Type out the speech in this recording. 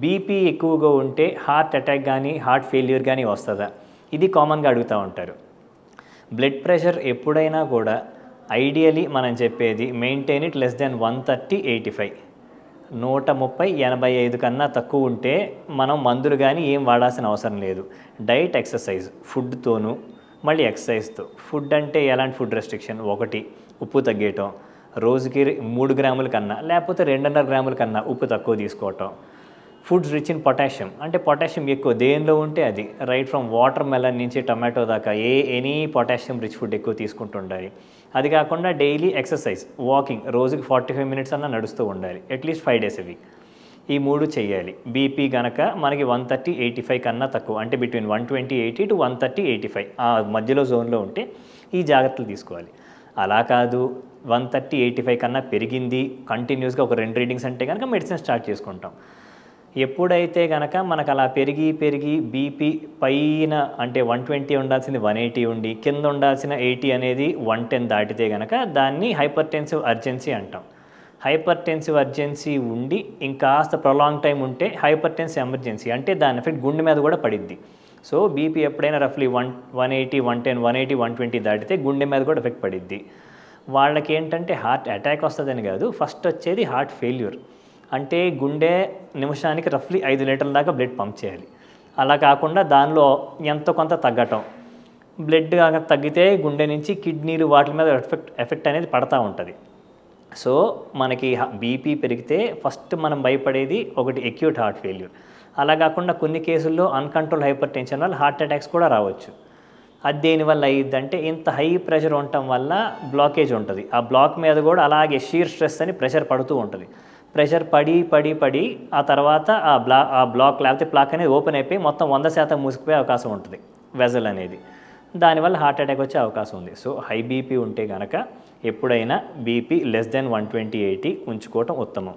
BP ఎక్కువగా ఉంటే heart attack కానీ హార్ట్ ఫెయిల్యూర్ కానీ వస్తుందా? ఇది కామన్గా అడుగుతూ ఉంటారు. బ్లడ్ ప్రెషర్ ఎప్పుడైనా కూడా ఐడియలీ మనం చెప్పేది మెయింటైన్ ఇట్ లెస్ దెన్ 130/85. 130/85 కన్నా తక్కువ ఉంటే మనం మందులు కానీ ఏం వాడాల్సిన అవసరం లేదు. డైట్, ఎక్సర్సైజ్, ఫుడ్తోనూ మళ్ళీ ఎక్సర్సైజ్తో. ఫుడ్ అంటే ఎలాంటి ఫుడ్ రెస్ట్రిక్షన్? ఒకటి, ఉప్పు తగ్గేయటం, రోజుకి 3 గ్రాముల కన్నా లేకపోతే 2.5 గ్రాముల కన్నా ఉప్పు తక్కువ తీసుకోవటం. ఫుడ్స్ రిచ్ ఇన్ పొటాషియం, అంటే పొటాషియం ఎక్కువ దేనిలో ఉంటే అది, రైట్ ఫ్రమ్ వాటర్ మెలన్ నుంచి టొమాటో దాకా ఎనీ పొటాషియం రిచ్ ఫుడ్ ఎక్కువ తీసుకుంటూ ఉండాలి. అది కాకుండా డైలీ ఎక్సర్సైజ్, వాకింగ్, రోజుకి 45 మినిట్స్ అన్నా నడుస్తూ ఉండాలి, అట్లీస్ట్ 5 days a week. ఈ 3 చేయాలి. బీపీ కనుక మనకి 130/85 కన్నా తక్కువ, అంటే బిట్వీన్ 120/80 to 130/85 ఆ మధ్యలో జోన్లో ఉంటే ఈ జాగ్రత్తలు తీసుకోవాలి. అలా కాదు 130/85 కన్నా పెరిగింది కంటిన్యూస్గా ఒక 2 రీడింగ్స్ అంటే కనుక మెడిసిన్ స్టార్ట్ చేసుకుంటాం. ఎప్పుడైతే కనుక మనకు అలా పెరిగి బీపీ పైన అంటే 120 ఉండాల్సింది 180 ఉండి కింద ఉండాల్సిన 80 అనేది 110 దాటితే కనుక దాన్ని హైపర్టెన్సివ్ అర్జెన్సీ అంటాం. హైపర్టెన్సివ్ అర్జెన్సీ ఉండి ఇంకాస్త ప్రొలాంగ్ టైం ఉంటే హైపర్టెన్సివ్ ఎమర్జెన్సీ, అంటే దాని ఎఫెక్ట్ గుండె మీద కూడా పడిద్ది. సో బీపీ ఎప్పుడైనా రఫ్లీ 180, 110, 180, 120 దాటితే గుండె మీద కూడా ఎఫెక్ట్ పడిద్ది. వాళ్ళకి ఏంటంటే హార్ట్ అటాక్ వస్తుందని కాదు, ఫస్ట్ వచ్చేది హార్ట్ ఫెయిల్యూర్. అంటే గుండె నిమిషానికి రఫ్లీ 5 లీటర్ల దాకా బ్లడ్ పంప్ చేయాలి. అలా కాకుండా దానిలో ఎంతో కొంత తగ్గటం, బ్లడ్ తగ్గితే గుండె నుంచి కిడ్నీలు వాటి మీద ఎఫెక్ట్ అనేది పడతా ఉంటుంది. సో మనకి బీపీ పెరిగితే ఫస్ట్ మనం భయపడేది ఒకటి అక్యూట్ హార్ట్ ఫెయిల్యూర్. అలా కాకుండా కొన్ని కేసుల్లో అన్కంట్రోల్ హైపర్ టెన్షన్ వల్ల హార్ట్ అటాక్స్ కూడా రావచ్చు. అది దేనివల్ల అయ్యిద్దంటే ఇంత హై ప్రెషర్ ఉండటం వల్ల బ్లాకేజ్ ఉంటుంది. ఆ బ్లాక్ మీద కూడా అలాగే షీర్ స్ట్రెస్ అని ప్రెషర్ పడుతూ ఉంటుంది. ప్రెషర్ పడి ఆ తర్వాత ఆ బ్లాక్ లేకపోతే ప్లాక్ అనేది ఓపెన్ అయిపోయి మొత్తం 100% మూసుకుపోయే అవకాశం ఉంటుంది వెజల్ అనేది. దానివల్ల హార్ట్ అటాక్ వచ్చే అవకాశం ఉంది. సో హై బీపీ ఉంటే కనుక ఎప్పుడైనా బీపీ లెస్ దెన్ 120/80 ఉంచుకోవటం ఉత్తమం.